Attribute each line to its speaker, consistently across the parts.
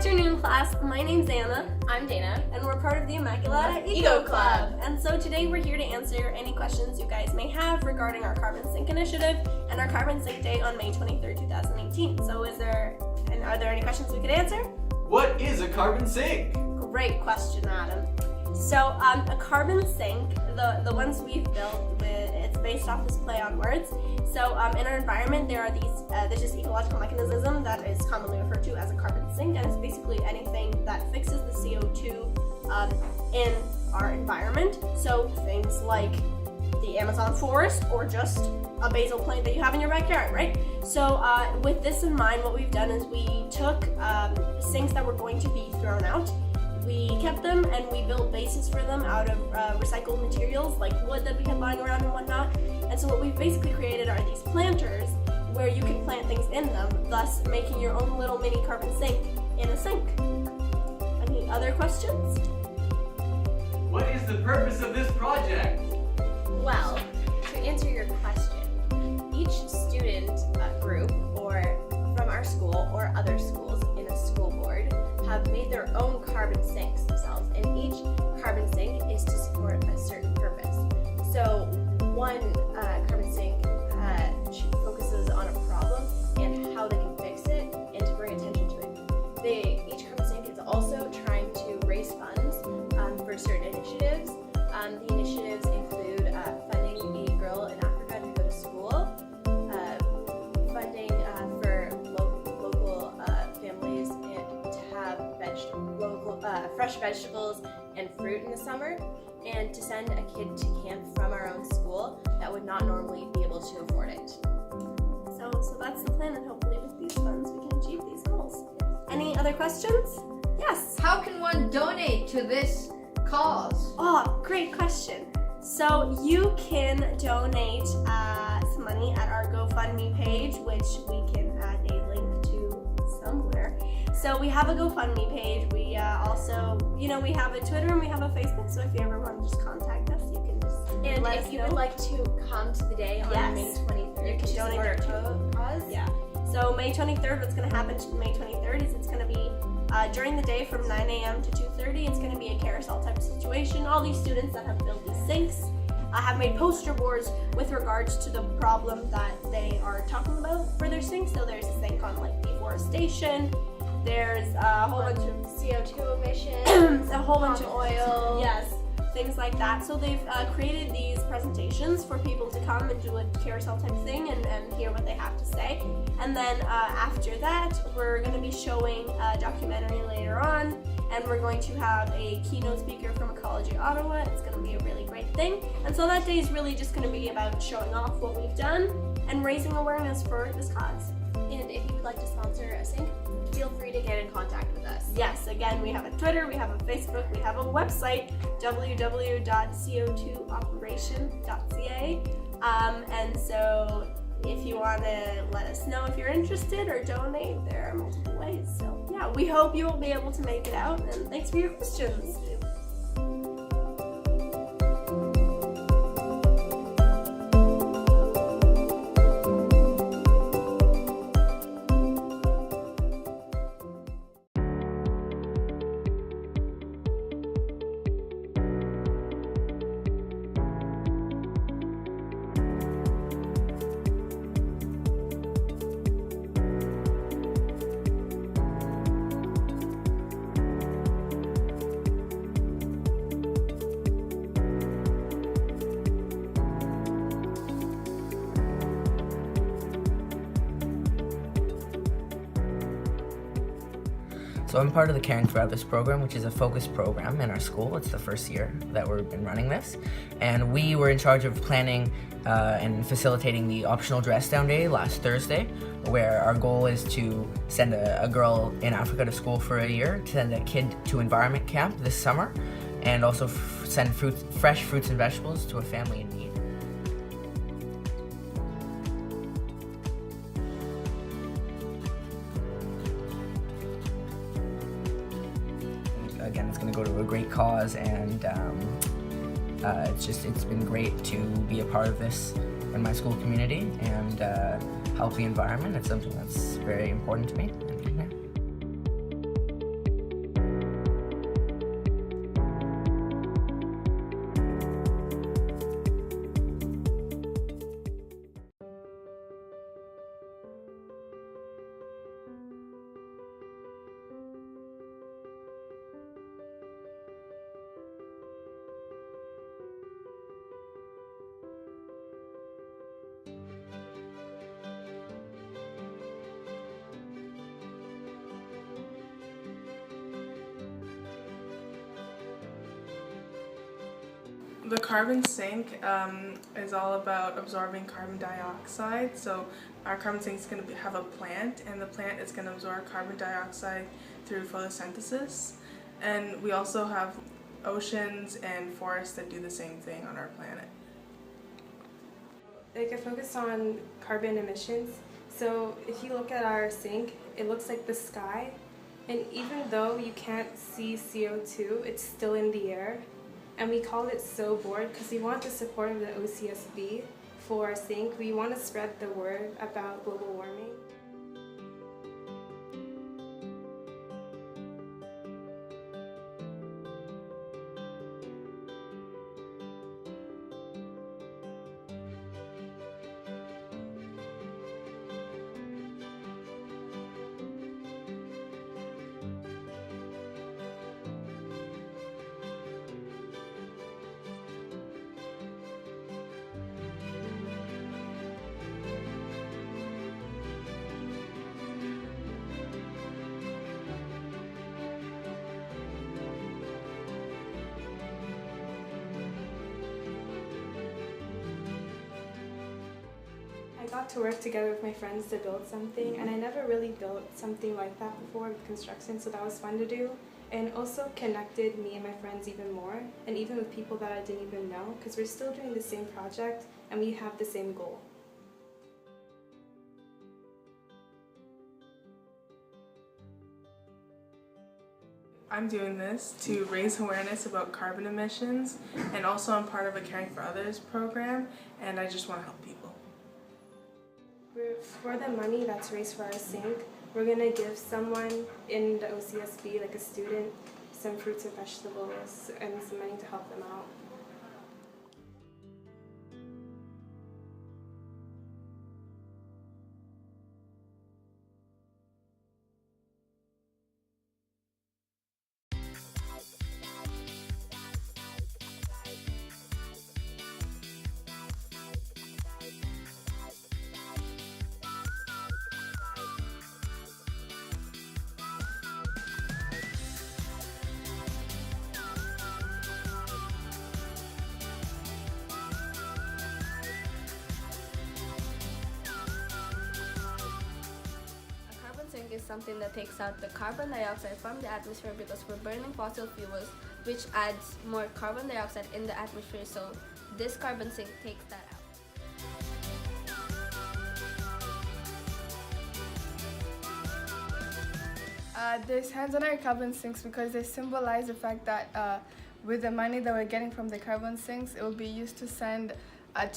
Speaker 1: afternoon, class. My name's Anna.
Speaker 2: I'm Dana.
Speaker 1: And we're part of the Immaculata Eco Club. And so today we're here to answer any questions you guys may have regarding our Carbon Sync initiative and our Carbon Sync Day on May 23rd, 2018. So are there any questions we could answer?
Speaker 3: What is a carbon sink?
Speaker 1: Great question, Adam. So a carbon sink, the ones we've built, it's based off this play on words. So in our environment, there are there's this ecological mechanism that is commonly referred to as a carbon sink, and it's basically anything that fixes the CO2 in our environment. So things like the Amazon forest or just a basil plant that you have in your backyard, right? So with this in mind, what we've done is we took sinks that were going to be thrown out. We kept them and we built bases for them out of recycled materials like wood that we had lying around and whatnot. And so what we've basically created are these planters where you can plant things in them, thus making your own little mini carbon sink in a sink. Any other questions?
Speaker 3: What is the purpose of this project?
Speaker 2: Well, to answer your question, each student group or from our school or other schools in a school board have made their own carbon sinks themselves, and each carbon sink is to support a certain purpose. So one carbon sink focuses on a problem and how they can fix it and to bring attention to it. Each carbon sink is also trying to raise funds for certain initiatives. The initiatives include funding a girl in Africa to go to school, funding for local families and to have fresh vegetables and fruit in the summer, and to send a kid to camp from our own school that would not normally be able to afford it.
Speaker 1: So that's the plan, and hopefully with these funds we can achieve these goals. Any other questions? Yes?
Speaker 4: How can one donate to this cause?
Speaker 1: Oh, great question. So you can donate some money at our GoFundMe page, which we can add a link to somewhere. So we have a GoFundMe page. We also, we have a Twitter and we have a Facebook. So if you ever want to just contact us, you can just
Speaker 2: And
Speaker 1: let us
Speaker 2: if you
Speaker 1: know.
Speaker 2: would like to come to the day on
Speaker 1: Yes.
Speaker 2: May 23rd,
Speaker 1: You can
Speaker 2: to
Speaker 1: donate
Speaker 2: support
Speaker 1: there
Speaker 2: our cause.
Speaker 1: Yeah. So May 23rd, what's going to happen May 23rd is it's going to be during the day from 9 a.m. to 2:30. It's going to be a carousel type of situation. All these students that have built these sinks have made poster boards with regards to the problem that they are talking about for their sinks. So there's a sink on like deforestation. There's a whole bunch of
Speaker 2: CO2 emissions,
Speaker 1: a whole bunch of
Speaker 2: oil.
Speaker 1: Yes, things like that. So they've created these presentations for people to come and do a carousel type thing and hear what they have to say. And then after that, we're going to be showing a documentary later on, and we're going to have a keynote speaker from Ecology Ottawa. It's going to be a really great thing. And so that day is really just going to be about showing off what we've done and raising awareness for this cause.
Speaker 2: And if you would like to sponsor a sink, feel free to get in contact with us.
Speaker 1: Yes, again, we have a Twitter, we have a Facebook, we have a website, www.co2operation.ca. And so if you want to let us know if you're interested or donate, there are multiple ways. So yeah, we hope you will be able to make it out, and thanks for your questions.
Speaker 5: So I'm part of the Caring for Others program, which is a focused program in our school. It's the first year that we've been running this. And we were in charge of planning and facilitating the optional dress down day last Thursday, where our goal is to send a girl in Africa to school for a year, to send a kid to environment camp this summer, and also send fresh fruits and vegetables to a family in need. Again, it's going to go to a great cause, and it's been great to be a part of this in my school community and help the environment. It's something that's very important to me.
Speaker 6: The carbon sink is all about absorbing carbon dioxide. So our carbon sink is going to have a plant, and the plant is going to absorb carbon dioxide through photosynthesis. And we also have oceans and forests that do the same thing on our planet.
Speaker 7: Like I focus on carbon emissions. So if you look at our sink, it looks like the sky. And even though you can't see CO2, it's still in the air. And we call it So Bored because we want the support of the OCSB for our sink. We want to spread the word about global warming. I got to work together with my friends to build something, and I never really built something like that before with construction, so that was fun to do. And also connected me and my friends even more, and even with people that I didn't even know, because we're still doing the same project and we have the same goal.
Speaker 6: I'm doing this to raise awareness about carbon emissions, and also I'm part of a Caring for Others program, and I just want to help people.
Speaker 7: For the money that's raised for our sink, we're going to give someone in the OCSB, like a student, some fruits and vegetables and some money to help them out.
Speaker 8: Is something that takes out the carbon dioxide from the atmosphere because we're burning fossil fuels, which adds more carbon dioxide in the atmosphere, so this carbon sink takes that
Speaker 9: out. There's hands on our carbon sinks because they symbolize the fact that with the money that we're getting from the carbon sinks, it will be used to send a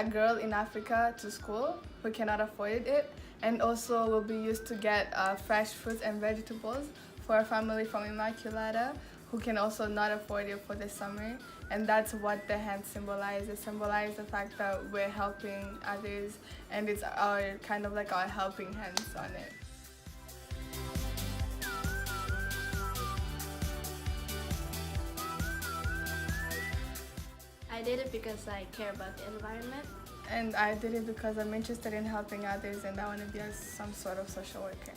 Speaker 9: girl in Africa to school who cannot afford it, and also will be used to get fresh fruits and vegetables for a family from Immaculata who can also not afford it for the summer. And that's what the hands symbolize. It symbolizes the fact that we're helping others, and it's our kind of like our helping hands on it.
Speaker 8: I did it because I care about the environment.
Speaker 9: And I did it because I'm interested in helping others, and I want to be some sort of social worker.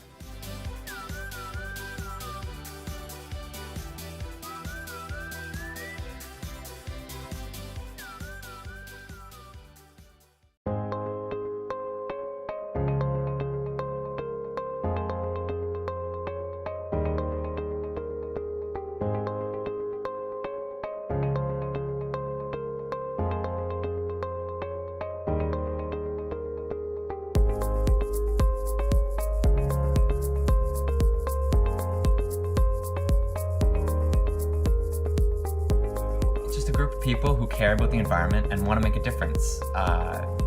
Speaker 10: People who care about the environment and want to make a difference.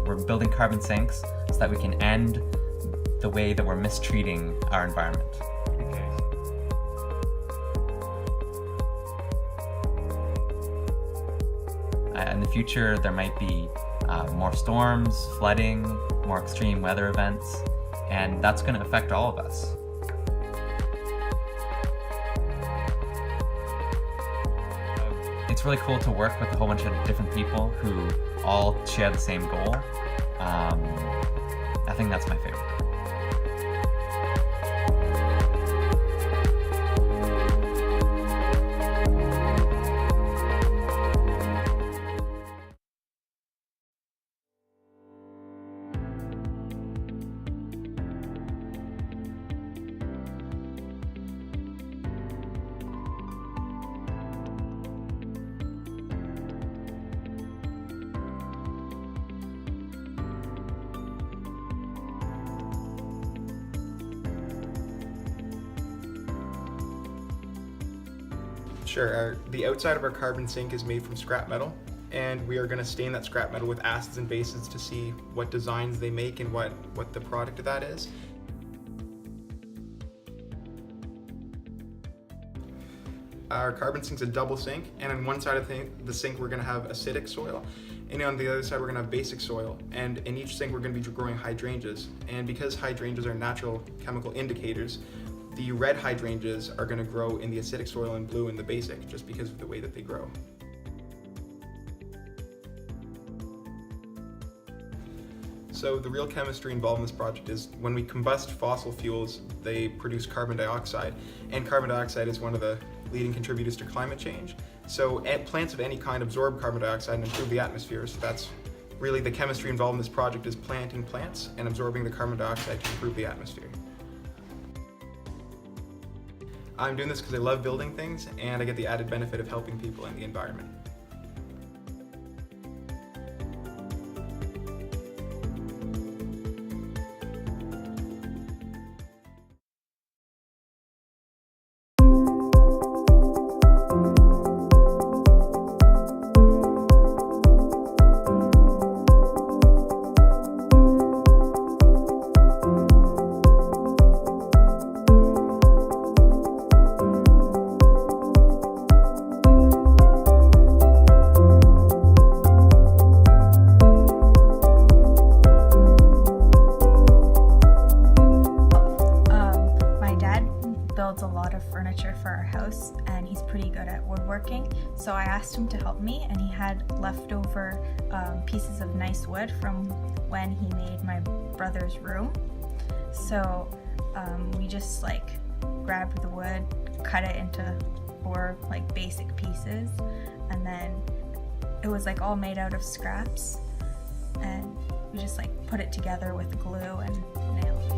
Speaker 10: We're building carbon sinks so that we can end the way that we're mistreating our environment. In the future, there might be more storms, flooding, more extreme weather events, and that's going to affect all of us. It's really cool to work with a whole bunch of different people who all share the same goal. I think that's my favorite.
Speaker 11: Sure. The outside of our carbon sink is made from scrap metal, and we are going to stain that scrap metal with acids and bases to see what designs they make and what the product of that is. Our carbon sink's a double sink, and on one side of the sink we're going to have acidic soil, and on the other side we're going to have basic soil. And in each sink we're going to be growing hydrangeas. And because hydrangeas are natural chemical indicators, the red hydrangeas are going to grow in the acidic soil and blue in the basic, just because of the way that they grow. So the real chemistry involved in this project is when we combust fossil fuels, they produce carbon dioxide, and carbon dioxide is one of the leading contributors to climate change. So plants of any kind absorb carbon dioxide and improve the atmosphere. So that's really the chemistry involved in this project, is planting plants and absorbing the carbon dioxide to improve the atmosphere. I'm doing this because I love building things, and I get the added benefit of helping people in the environment.
Speaker 12: builds a lot of furniture for our house, and he's pretty good at woodworking. So I asked him to help me, and he had leftover pieces of nice wood from when he made my brother's room. So we just grabbed the wood, cut it into 4 basic pieces, and then it was all made out of scraps, and we just put it together with glue and nails.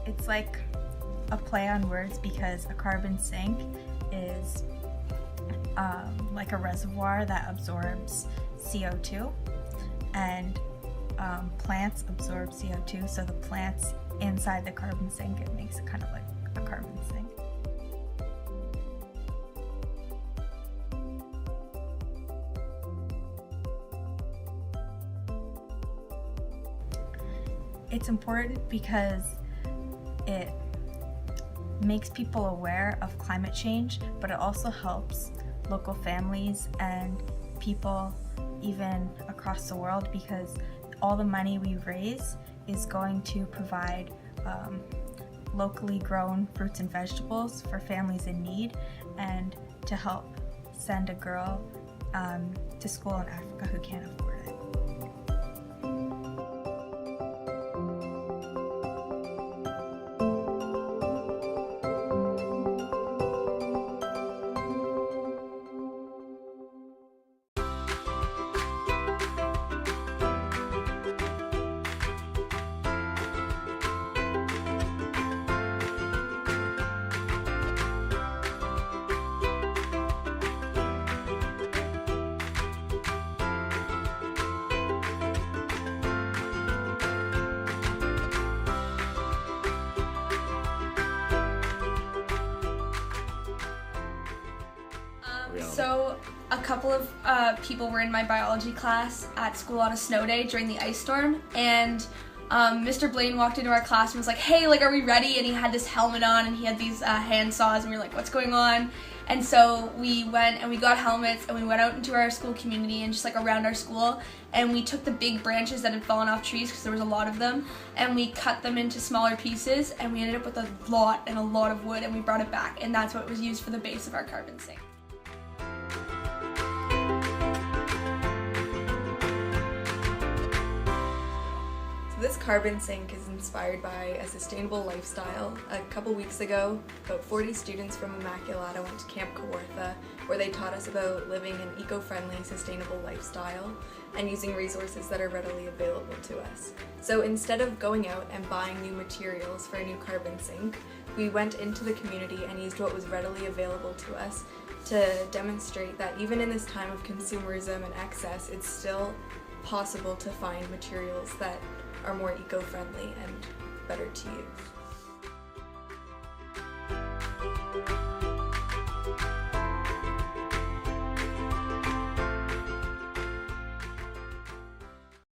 Speaker 12: It's like a play on words because a carbon sink is like a reservoir that absorbs CO2, and plants absorb CO2, so the plants inside the carbon sink, it makes it kind of like a carbon sink. It's important because it makes people aware of climate change, but it also helps local families and people even across the world, because all the money we raise is going to provide locally grown fruits and vegetables for families in need, and to help send a girl to school in Africa who can't afford it.
Speaker 13: So a couple of people were in my biology class at school on a snow day during the ice storm, and Mr. Blaine walked into our class and was like, hey, are we ready? And he had this helmet on, and he had these hand saws, and we were like, what's going on? And so we went and we got helmets, and we went out into our school community and just around our school, and we took the big branches that had fallen off trees, because there was a lot of them, and we cut them into smaller pieces, and we ended up with a lot of wood, and we brought it back, and that's what was used for the base of our carbon sink.
Speaker 14: This carbon sink is inspired by a sustainable lifestyle. A couple weeks ago, about 40 students from Immaculata went to Camp Kawartha, where they taught us about living an eco-friendly, sustainable lifestyle and using resources that are readily available to us. So instead of going out and buying new materials for a new carbon sink, we went into the community and used what was readily available to us to demonstrate that even in this time of consumerism and excess, it's still possible to find materials that are more eco-friendly and better to use.